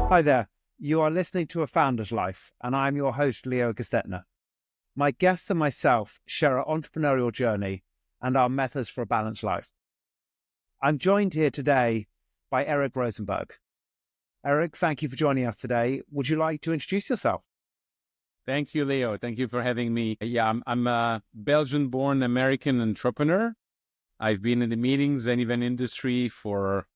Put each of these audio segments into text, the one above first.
Hi there. You are listening to A Founder's Life, and I'm your host, Leo Gestetner. My guests and myself share our entrepreneurial journey and our methods for a balanced life. I'm joined here today by Eric Rozenberg. Eric, thank you for joining us today. Would you like to introduce yourself? Thank you, Leo. Thank you for having me. Yeah, I'm a Belgian-born American entrepreneur. I've been in the meetings and event industry for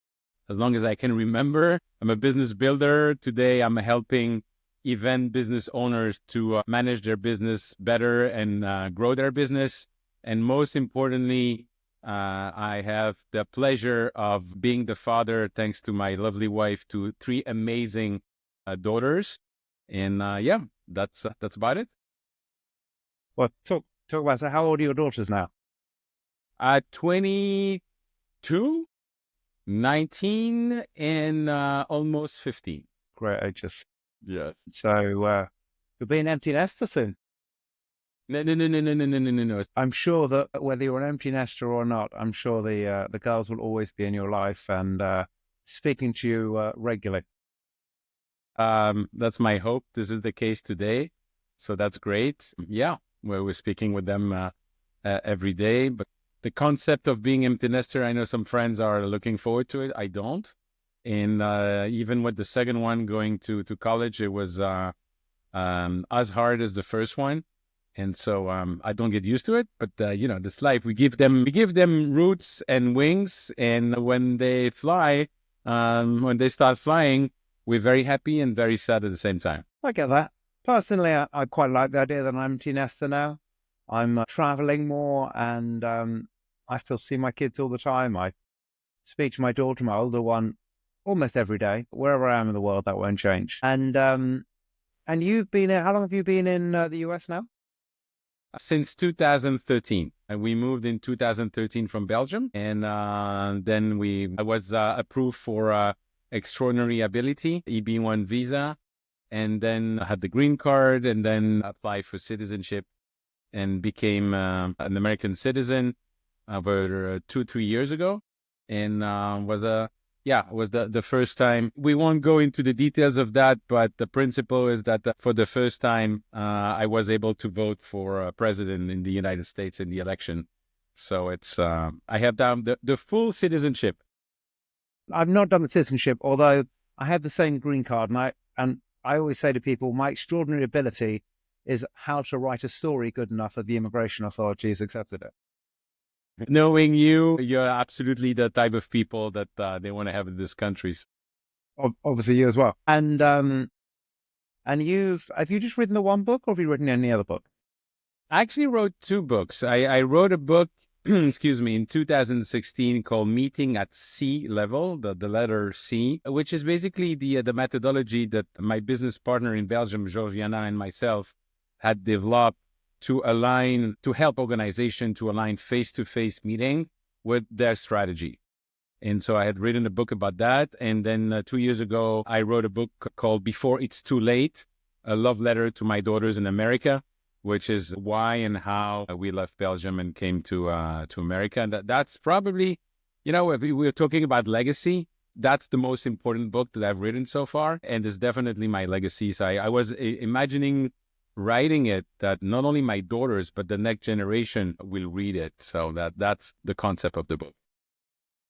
as long as I can remember. I'm a business builder. Today, I'm helping event business owners to manage their business better and grow their business. And most importantly, I have the pleasure of being the father, thanks to my lovely wife, to three amazing daughters. And yeah, that's about it. Well, talk about that. How old are your daughters now? 22, 19, and almost 15. Great ages. Yes. So you'll be an empty nester soon. No. I'm sure that whether you're an empty nester or not, I'm sure the girls will always be in your life and speaking to you regularly. That's my hope. This is the case today. So that's great. Yeah, we're speaking with them every day. But the concept of being empty nester, I know some friends are looking forward to it. I don't. And even with the second one going to college, it was as hard as the first one. And so I don't get used to it. But, this life, we give them roots and wings. And when they fly, when they start flying, we're very happy and very sad at the same time. I get that. Personally, I quite like the idea that I'm an empty nester now. I'm traveling more and I still see my kids all the time. I speak to my daughter, my older one, almost every day. Wherever I am in the world, that won't change. And you've been, how long have you been in the US now? Since 2013. We moved in 2013 from Belgium. And then I was approved for extraordinary ability, EB1 visa, and then I had the green card and then applied for citizenship and became an American citizen over 2-3 years ago. And was the first time. We won't go into the details of that, but the principle is that for the first time, I was able to vote for president in the United States in the election. So it's I have done the full citizenship. I've not done the citizenship, although I have the same green card. And I always say to people, my extraordinary ability is how to write a story good enough that the immigration authorities accepted it. Knowing you're absolutely the type of people that they want to have in these countries. Obviously, you as well. And have you just written the one book, or have you written any other book? I actually wrote 2 books. I wrote a book, excuse me, in 2016 called Meeting at Sea Level, the letter C, which is basically the methodology that my business partner in Belgium, Georgiana, and myself had developed to help organization to align face-to-face meeting with their strategy. And so I had written a book about that. And then 2 years ago, I wrote a book called Before It's Too Late, a love letter to my daughters in America, which is why and how we left Belgium and came to America. And that's probably, if we're talking about legacy, that's the most important book that I've written so far. And it's definitely my legacy. So I was imagining writing it that not only my daughters, but the next generation will read it. So that's the concept of the book.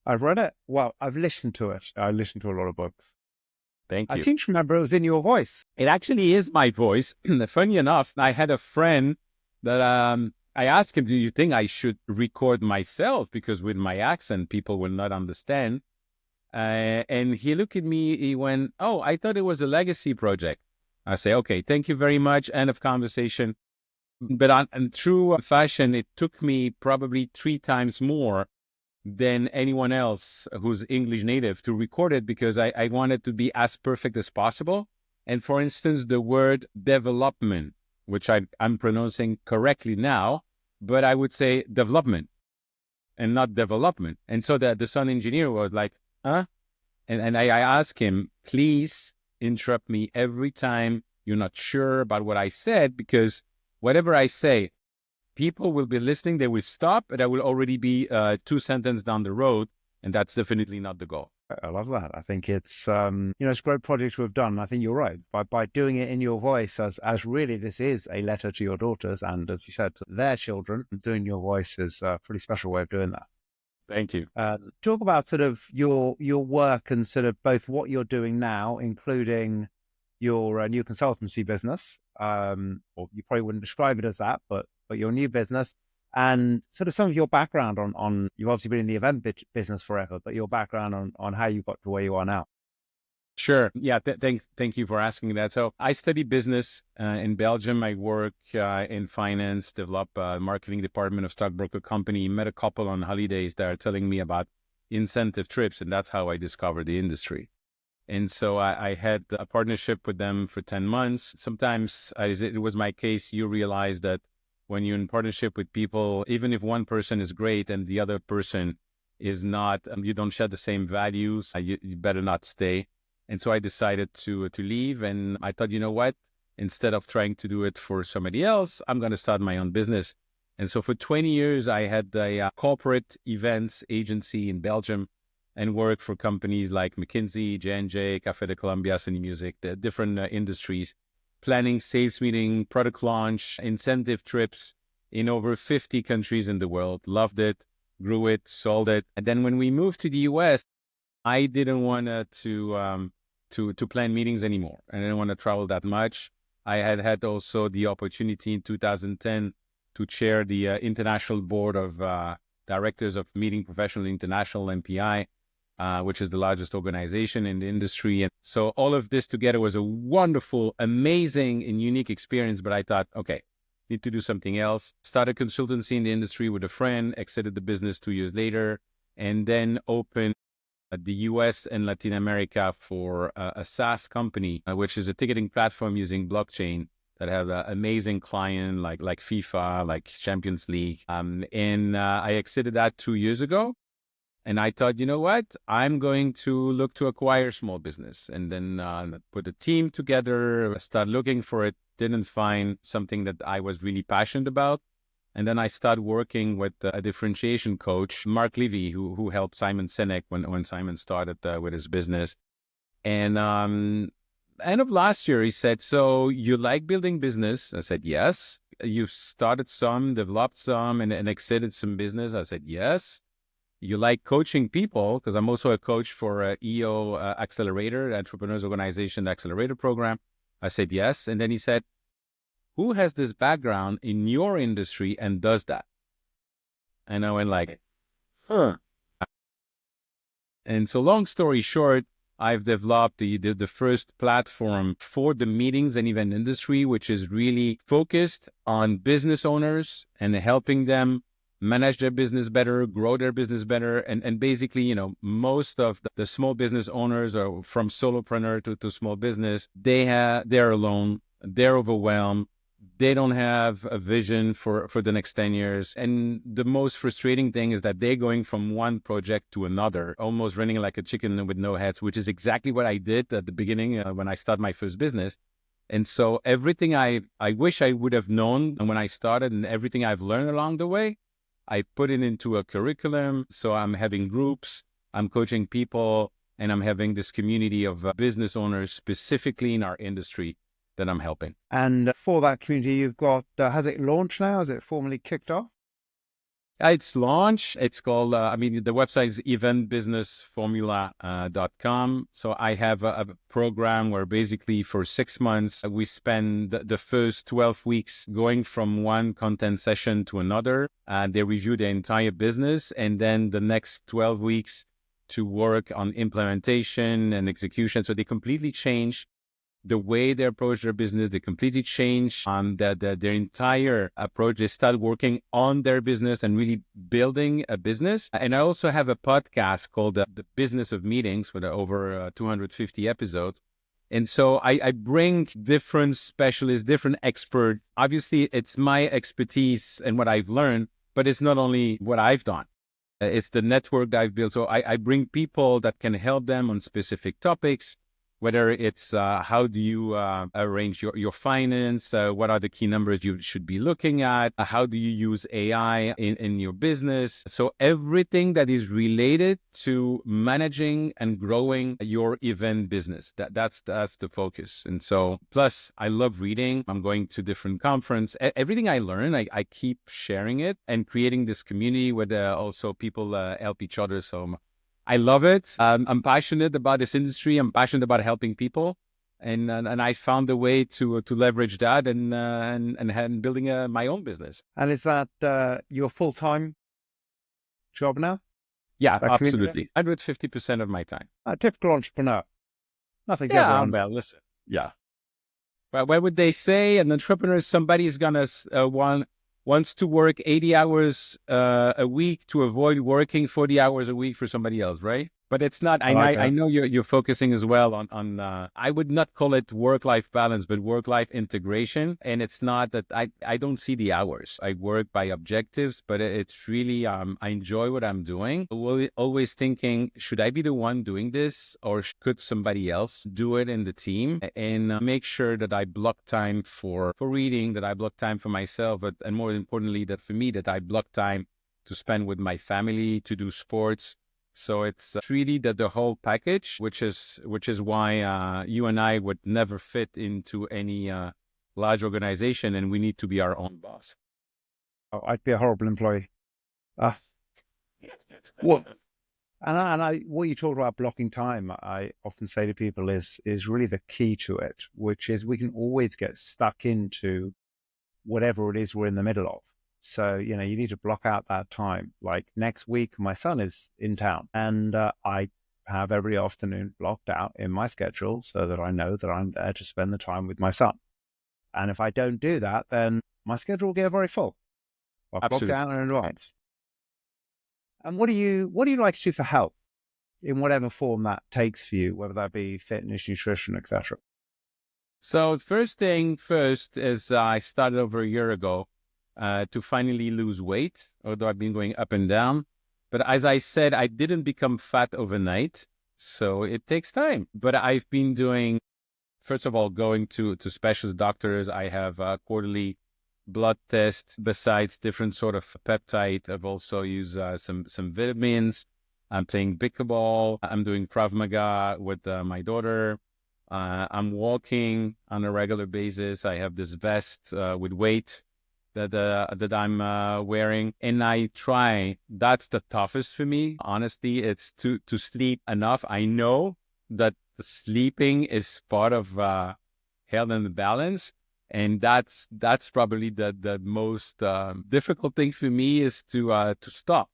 I've read it. Well, I've listened to it. I listened to a lot of books. Thank you. I seem to remember it was in your voice. It actually is my voice. Funny enough, I had a friend that I asked him, do you think I should record myself? Because with my accent, people will not understand. And he looked at me, he went, oh, I thought it was a legacy project. I say, okay, thank you very much. End of conversation. But in true fashion, it took me probably 3 times more than anyone else who's English native to record it, because I wanted to be as perfect as possible. And for instance, the word development, which I'm pronouncing correctly now, but I would say development and not development. And so the sound engineer was like, huh? And I asked him, please interrupt me every time you're not sure about what I said, because whatever I say, people will be listening, they will stop, and I will already be 2 sentences down the road, and that's definitely not the goal. I love that. I think it's, it's a great project to have done. I think you're right. By doing it in your voice, as really this is a letter to your daughters and, as you said, to their children, doing your voice is a pretty special way of doing that. Thank you. Talk about sort of your work and sort of both what you're doing now, including your new consultancy business, or you probably wouldn't describe it as that, but your new business, and sort of some of your background on you've obviously been in the event business forever, but your background on how you got to where you are now. Sure. Yeah. Thank you for asking that. So I study business in Belgium. I work in finance, develop a marketing department of stockbroker company, met a couple on holidays that are telling me about incentive trips. And that's how I discovered the industry. And so I had a partnership with them for 10 months. Sometimes, as it was my case, you realize that when you're in partnership with people, even if one person is great and the other person is not, you don't share the same values, you better not stay. And so I decided to leave. And I thought, you know what? Instead of trying to do it for somebody else, I'm going to start my own business. And so for 20 years, I had a corporate events agency in Belgium and worked for companies like McKinsey, J&J, Café de Colombia, Sony Music, the different industries, planning sales meeting, product launch, incentive trips in over 50 countries in the world. Loved it, grew it, sold it. And then when we moved to the US, I didn't want to plan meetings anymore. I didn't want to travel that much. I had also the opportunity in 2010 to chair the International Board of Directors of Meeting Professional International, MPI, which is the largest organization in the industry. And so all of this together was a wonderful, amazing, and unique experience. But I thought, okay, need to do something else. Started consultancy in the industry with a friend, exited the business 2 years later, and then opened the US and Latin America for a SaaS company, which is a ticketing platform using blockchain that have an amazing client like FIFA, like Champions League. And I exited that 2 years ago. And I thought, you know what? I'm going to look to acquire small business, and then put a team together, start looking for it, didn't find something that I was really passionate about. And then I started working with a differentiation coach, Mark Levy, who helped Simon Sinek when Simon started with his business. And end of last year, he said, so you like building business? I said, yes. You started some, developed some, and exited some business? I said, yes. You like coaching people? Because I'm also a coach for EO Accelerator, Entrepreneurs Organization Accelerator Program. I said, yes. And then he said, who has this background in your industry and does that? And I went like, huh. And so long story short, I've developed the first platform for the meetings and event industry, which is really focused on business owners and helping them manage their business better, grow their business better. And basically, most of the small business owners are from solopreneur to small business. They're alone. They're overwhelmed. They don't have a vision for the next 10 years. And the most frustrating thing is that they're going from one project to another, almost running like a chicken with no heads, which is exactly what I did at the beginning when I started my first business. And so everything I wish I would have known when I started and everything I've learned along the way, I put it into a curriculum. So I'm having groups, I'm coaching people, and I'm having this community of business owners specifically in our industry that I'm helping. And for that community, you've got, has it launched now? Has it formally kicked off? It's launched. It's called, the website is eventbusinessformula.com. So I have a program where basically for 6 months, we spend the first 12 weeks going from one content session to another. They review the entire business, and then the next 12 weeks to work on implementation and execution. So they completely change the way they approach their business. They completely change their entire approach. They start working on their business and really building a business. And I also have a podcast called The Business of Meetings with over 250 episodes. And so I bring different specialists, different experts. Obviously, it's my expertise and what I've learned, but it's not only what I've done. It's the network that I've built. So I bring people that can help them on specific topics. whether it's how do you arrange your finance, what are the key numbers you should be looking at, how do you use AI in your business. So everything that is related to managing and growing your event business, that's the focus. And so plus I love reading. I'm going to different conferences. Everything I learn, I keep sharing it and creating this community where also people help each other. So I love it. I'm passionate about this industry. I'm passionate about helping people, and I found a way to leverage that and building my own business. And is that your full-time job now? Yeah, That community? absolutely. 150% of my time. A typical entrepreneur. Nothing's ever Yeah, 100. well, listen. Yeah. Well, what would they say? An entrepreneur is somebody is gonna wants to work 80 hours a week to avoid working 40 hours a week for somebody else, right? But it's not. I like I that. know you're focusing as well on. I would not call it work-life balance, but work-life integration. And it's not that I don't see the hours. I work by objectives, but it's really I enjoy what I'm doing. Always thinking, should I be the one doing this, or could somebody else do it in the team? And make sure that I block time for reading, that I block time for myself, and more importantly, that for me, that I block time to spend with my family, to do sports. So it's really the whole package, which is why you and I would never fit into any large organization, and we need to be our own boss. Oh, I'd be a horrible employee. Uh, what? What you talked about blocking time, I often say to people is really the key to it, which is we can always get stuck into whatever it is we're in the middle of. So, you need to block out that time. Like next week, my son is in town and I have every afternoon blocked out in my schedule so that I know that I'm there to spend the time with my son. And if I don't do that, then my schedule will get very full. I've blocked it out in advance. And what do you like to do for health in whatever form that takes for you, whether that be fitness, nutrition, etc.? So first thing first is I started over a year ago to finally lose weight, although I've been going up and down. But as I said, I didn't become fat overnight. So it takes time. But I've been doing, first of all, going to specialist doctors. I have quarterly blood tests besides different sort of peptide. I've also used some vitamins. I'm playing pickleball. I'm doing Krav Maga with my daughter. I'm walking on a regular basis. I have this vest with weight that I'm wearing, and I try. That's the toughest for me, honestly. It's to sleep enough. I know that sleeping is part of health and balance, and that's probably the most difficult thing for me is to stop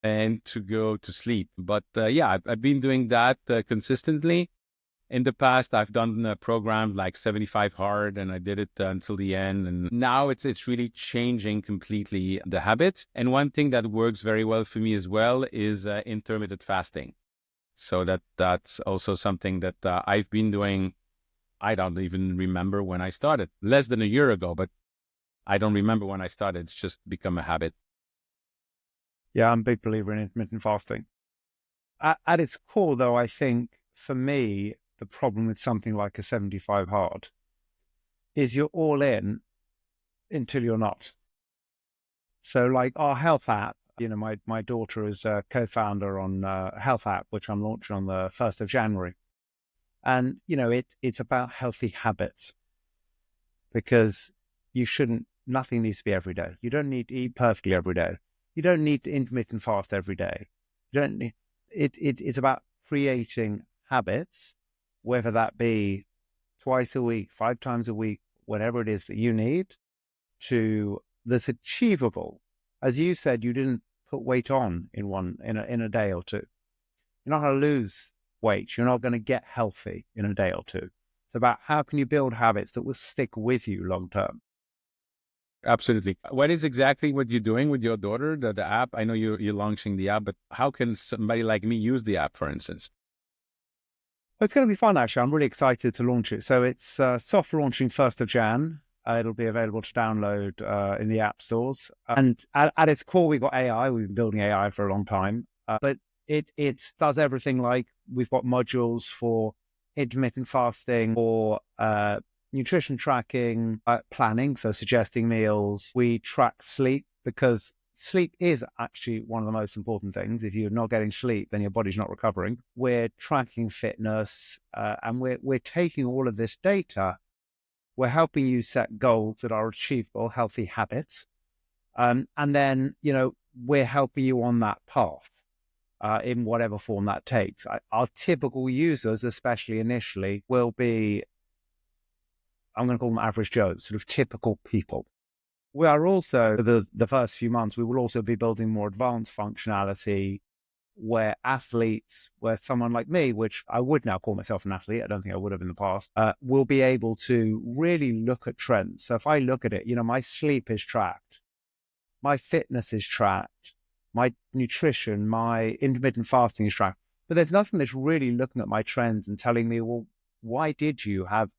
and to go to sleep. But yeah, I've been doing that consistently. In the past, I've done programs like 75 Hard, and I did it until the end. And now it's really changing completely the habit. And one thing that works very well for me as well is intermittent fasting. So that's also something that I've been doing. I don't even remember when I started. Less than a year ago, but I don't remember when I started. It's just become a habit. Yeah, I'm a big believer in intermittent fasting. At its core, though, I think for me, the problem with something like a 75 Hard is you're all in until you're not. So like our health app, my daughter is a co-founder on a health app, which I'm launching on the 1st of January. And, it's about healthy habits because nothing needs to be every day. You don't need to eat perfectly every day. You don't need to intermittent fast every day. You don't need, it's about creating habits, whether that be twice a week, 5 times a week, whatever it is that you need that's achievable. As you said, you didn't put weight on in a day or two. You're not going to lose weight. You're not going to get healthy in a day or two. It's about how can you build habits that will stick with you long term. Absolutely. What is exactly what you're doing with your daughter, the app? I know you're launching the app, but how can somebody like me use the app, for instance? Well, it's going to be fun, actually. I'm really excited to launch it. So it's soft launching 1st of Jan. It'll be available to download in the app stores. And at its core, we've got AI. We've been building AI for a long time. But it does everything. Like we've got modules for intermittent fasting or nutrition tracking, planning, so suggesting meals. We track sleep because sleep is actually one of the most important things. If you're not getting sleep, then your body's not recovering. We're tracking fitness, and we're taking all of this data. We're helping you set goals that are achievable, healthy habits. And then, we're helping you on that path in whatever form that takes. Our typical users, especially initially, will be, I'm going to call them average Joes, sort of typical people. We are also, the first few months, we will also be building more advanced functionality where someone like me, which I would now call myself an athlete, I don't think I would have in the past, will be able to really look at trends. So if I look at it, my sleep is tracked, my fitness is tracked, my nutrition, my intermittent fasting is tracked, but there's nothing that's really looking at my trends and telling me, well, why did you have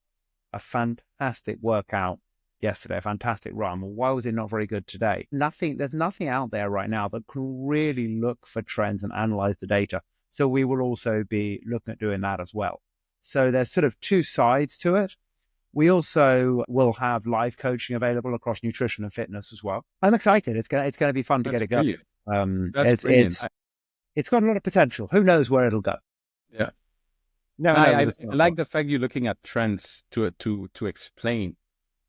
a fantastic workout yesterday, a fantastic run? Well, why was it not very good today? There's nothing out there right now that can really look for trends and analyze the data. So we will also be looking at doing that as well. So there's sort of two sides to it. We also will have live coaching available across nutrition and fitness as well. I'm excited. It's going to be fun to get it going. That's brilliant. It's got a lot of potential. Who knows where it'll go? Yeah. No, I like the fact you're looking at trends to explain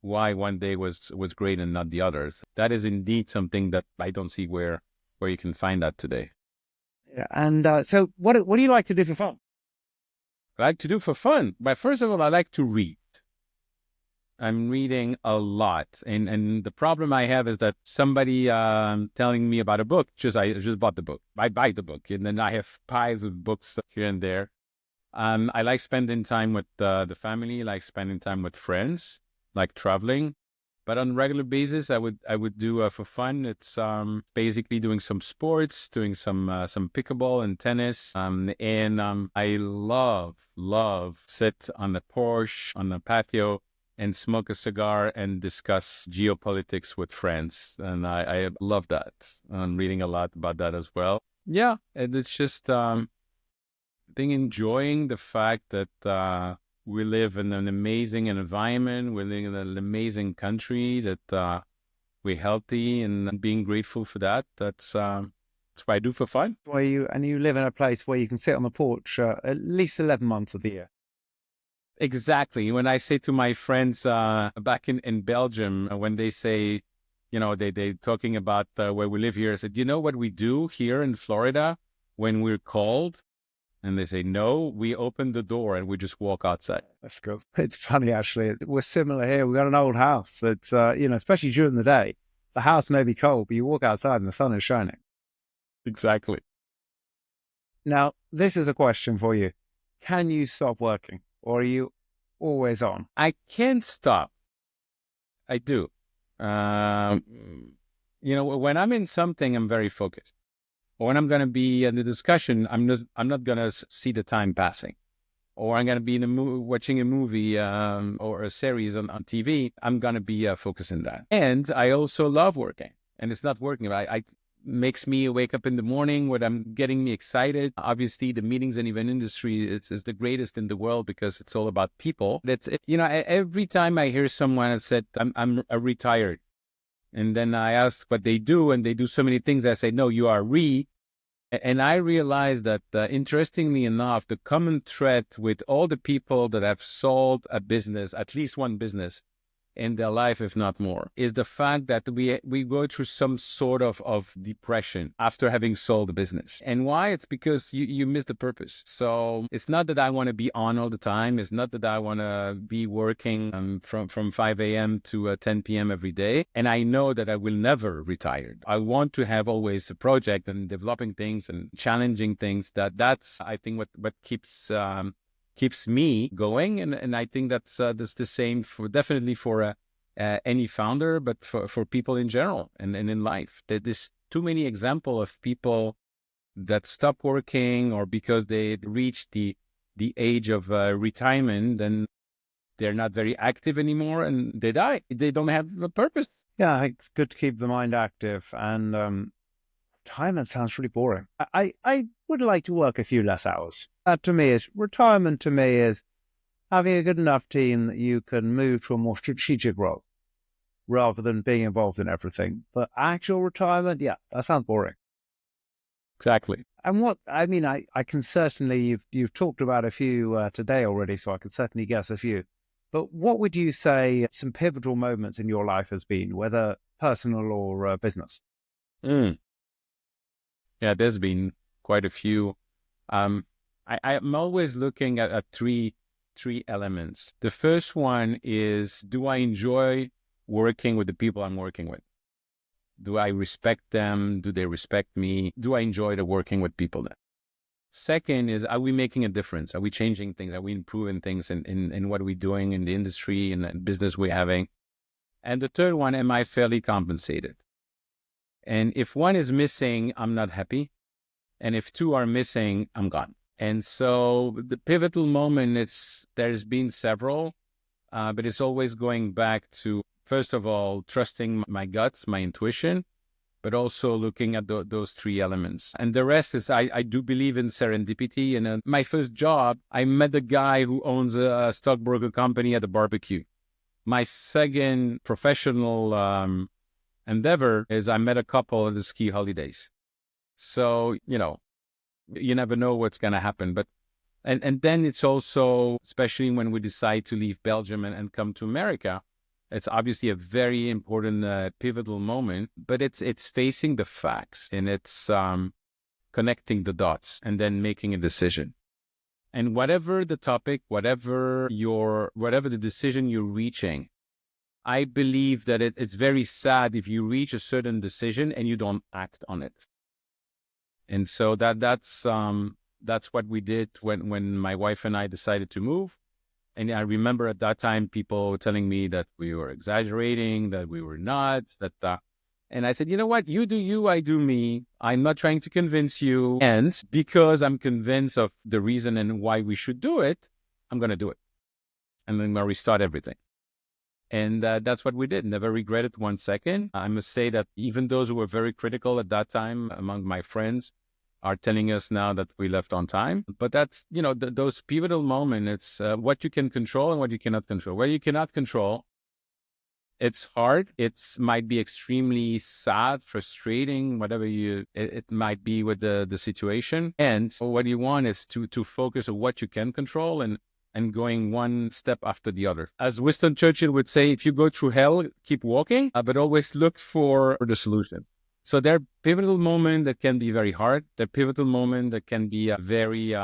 why one day was great and not the others. That is indeed something that I don't see where you can find that today. Yeah, and so what do you like to do for fun? I like to do for fun. But first of all, I like to read. I'm reading a lot, and the problem I have is that somebody telling me about a book. I just bought the book. I buy the book, and then I have piles of books here and there. I like spending time with the family. Like spending time with friends. Like traveling, but on a regular basis, I would do for fun. It's basically doing some sports, doing some pickleball and tennis, and I love sit on the porch on the patio and smoke a cigar and discuss geopolitics with friends, and I love that. I'm reading a lot about that as well. Yeah, and it's just being enjoying the fact that. We live in an amazing environment. We live in an amazing country that we're healthy, and being grateful for that. That's what I do for fun. You live in a place where you can sit on the porch at least 11 months of the year. Exactly. When I say to my friends back in Belgium, when they say, they're talking about where we live here, I said, you know what we do here in Florida when we're cold? And they say, no, we open the door and we just walk outside. That's cool. It's funny, actually. We're similar here. We've got an old house that, especially during the day, the house may be cold, but you walk outside and the sun is shining. Exactly. Now, this is a question for you. Can you stop working, or are you always on? I can't stop. I do. When I'm in something, I'm very focused. When I'm going to be in the discussion, I'm not going to see the time passing. Or I'm going to be watching a movie or a series on TV. I'm going to be focused on that. And I also love working. And it's not working. I makes me wake up in the morning when I'm getting me excited. Obviously, the meetings and event industry is the greatest in the world because it's all about people. Every time I hear someone that said, I'm retired. And then I ask what they do, and they do so many things. I say, no, you are And I realized that, interestingly enough, the common thread with all the people that have sold a business, at least one business in their life, if not more, is the fact that we go through some sort of depression after having sold a business. And why? It's because you miss the purpose. So it's not that I want to be on all the time. It's not that I want to be working from 5 a.m. to 10 p.m. every day. And I know that I will never retire. I want to have always a project and developing things and challenging things. That's, I think, what keeps me going, and I think that's the same definitely for any founder, but for people in general and in life. There's too many examples of people that stop working or because they reach the age of retirement, and they're not very active anymore, and they die. They don't have a purpose. Yeah, it's good to keep the mind active, and retirement sounds really boring. I would like to work a few less hours. Retirement to me is having a good enough team that you can move to a more strategic role rather than being involved in everything. But actual retirement, yeah, that sounds boring. Exactly. And I can certainly, you've talked about a few today already, so I can certainly guess a few. But what would you say some pivotal moments in your life has been, whether personal or business? Mm. Yeah, there's been quite a few. Um, I'm always looking at three elements. The first one is, do I enjoy working with the people I'm working with? Do I respect them? Do they respect me? Do I enjoy the working with people then? Second is, are we making a difference? Are we changing things? Are we improving things in what we're doing in the industry and the business we're having? And the third one, am I fairly compensated? And if one is missing, I'm not happy. And if two are missing, I'm gone. And so the pivotal moment, there's been several, but it's always going back to, first of all, trusting my guts, my intuition, but also looking at those three elements. And the rest is, I do believe in serendipity. And my first job, I met a guy who owns a stockbroker company at a barbecue. My second professional endeavor is I met a couple at the ski holidays. So, you never know what's going to happen. But and then it's also, especially when we decide to leave Belgium and come to America, it's obviously a very important pivotal moment, but it's facing the facts and it's connecting the dots and then making a decision. And whatever the topic, whatever the decision you're reaching, I believe that it's very sad if you reach a certain decision and you don't act on it. And so that's what we did when my wife and I decided to move. And I remember at that time, people were telling me that we were exaggerating, that we were nuts, and I said, you know what? You do you, I do me. I'm not trying to convince you. And because I'm convinced of the reason and why we should do it, I'm going to do it. And then we'll restart everything. And that's what we did. Never regretted 1 second. I must say that even those who were very critical at that time among my friends are telling us now that we left on time. But that's, those pivotal moments, it's what you can control and what you cannot control. Where you cannot control, it's hard. It might be extremely sad, frustrating, whatever it might be with the situation. And what you want is to focus on what you can control and going one step after the other. As Winston Churchill would say, if you go through hell, keep walking, but always look for the solution. So there are pivotal moments that can be very hard. There are pivotal moments that can be very,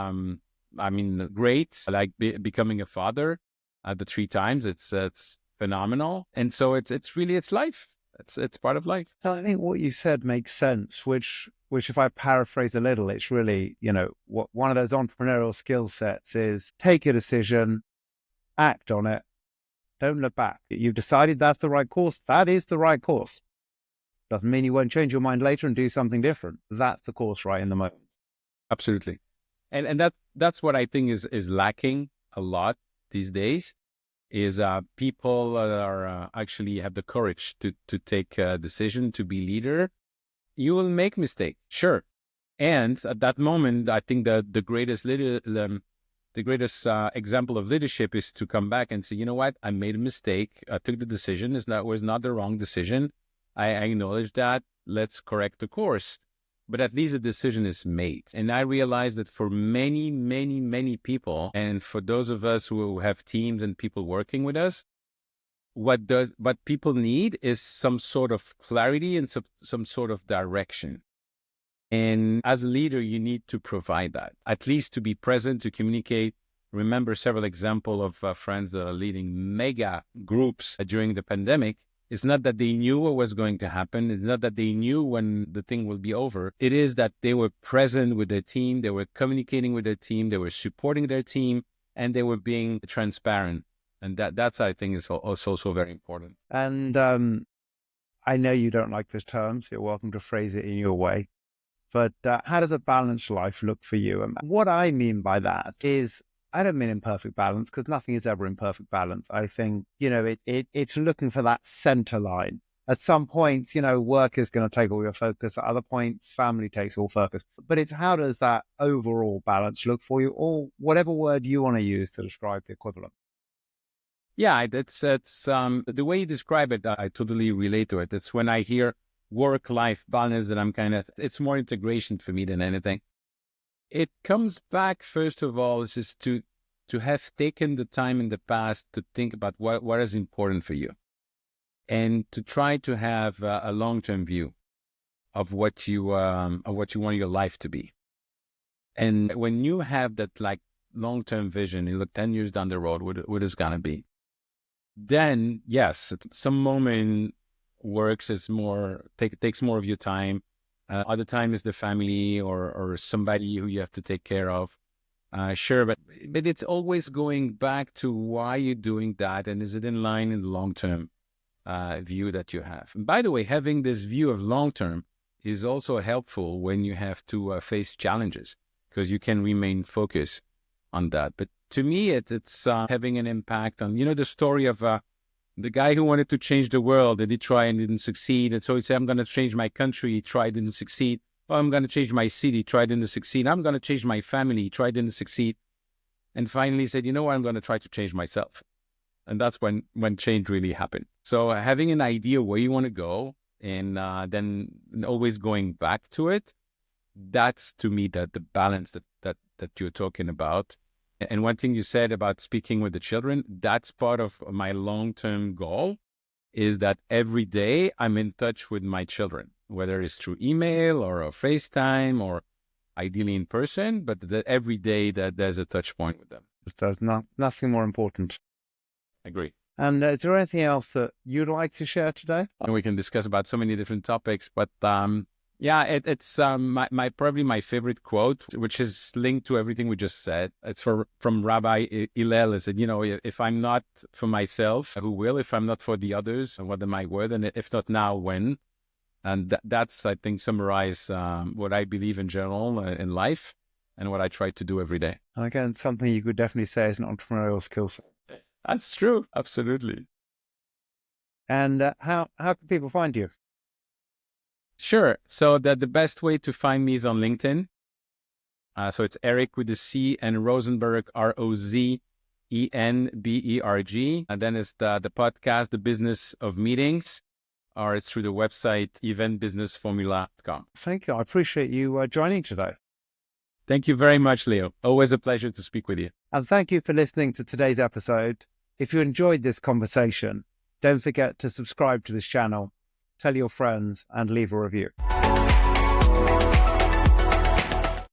great, like becoming a father the 3 times. It's phenomenal. And so it's really life. It's part of life. I think what you said makes sense, which if I paraphrase a little, it's really, one of those entrepreneurial skill sets is take a decision, act on it, don't look back. You've decided that's the right course. That is the right course. Doesn't mean you won't change your mind later and do something different. That's the course right in the moment. Absolutely. And that's what I think is lacking a lot these days. Is people are actually have the courage to take a decision, to be leader. You will make mistake, sure. And at that moment, I think that the greatest example of leadership is to come back and say, you know what, I made a mistake. I took the decision. It was not the wrong decision. I acknowledge that. Let's correct the course. But at least a decision is made. And I realize that for many, many, many people, and for those of us who have teams and people working with us, what people need is some sort of clarity and some sort of direction. And as a leader, you need to provide that, at least to be present, to communicate. Remember several examples of friends that are leading mega groups during the pandemic. It's not that they knew what was going to happen. It's not that they knew when the thing will be over. It is that they were present with their team. They were communicating with their team. They were supporting their team, and they were being transparent. And that's I think, is also very important. And I know you don't like this term, so you're welcome to phrase it in your way. But how does a balanced life look for you? And what I mean by that is, I don't mean in perfect balance, because nothing is ever in perfect balance. I think, it's looking for that center line. at some points, work is going to take all your focus. At other points, family takes all focus. But it's how does that overall balance look for you, or whatever word you want to use to describe the equivalent? Yeah, it's the way you describe it, I totally relate to it. It's when I hear work-life balance that it's more integration for me than anything. It comes back, first of all, is just to have taken the time in the past to think about what is important for you, and to try to have a long-term view of what you want your life to be. And when you have that like long-term vision, you look 10 years down the road, what is gonna be. Then yes, some moment works is takes more of your time. Other time is the family or somebody who you have to take care of. Sure, but it's always going back to why you're doing that, and is it in line in the long term view that you have. And by the way, having this view of long term is also helpful when you have to face challenges, because you can remain focused on that. But to me, it's having an impact on, the story of the guy who wanted to change the world, and he tried and didn't succeed. And so he said, I'm going to change my country. He tried, didn't succeed. Oh, I'm going to change my city. Tried, didn't succeed. I'm going to change my family. Tried, didn't succeed. And finally he said, you know what? I'm going to try to change myself. And that's when change really happened. So having an idea where you want to go, and then always going back to it, that's to me the balance that you're talking about. And one thing you said about speaking with the children, that's part of my long-term goal, is that every day I'm in touch with my children, whether it's through email or a FaceTime or ideally in person, but that every day that there's a touch point with them. There's nothing more important. Agree. And is there anything else that you'd like to share today? And we can discuss about so many different topics, but yeah, it's probably my favorite quote, which is linked to everything we just said. It's from Rabbi Hillel. He said, if I'm not for myself, who will? If I'm not for the others, what am I worth? And if not now, when? And that's, I think, summarize what I believe in general in life and what I try to do every day. And again, something you could definitely say is an entrepreneurial skill set. That's true. Absolutely. And how can people find you? Sure. So the best way to find me is on LinkedIn. So it's Eric with a C and Rozenberg, Rozenberg. And then it's the podcast, The Business of Meetings, or it's through the website, eventbusinessformula.com. Thank you. I appreciate you joining today. Thank you very much, Leo. Always a pleasure to speak with you. And thank you for listening to today's episode. If you enjoyed this conversation, don't forget to subscribe to this channel, tell your friends, and leave a review.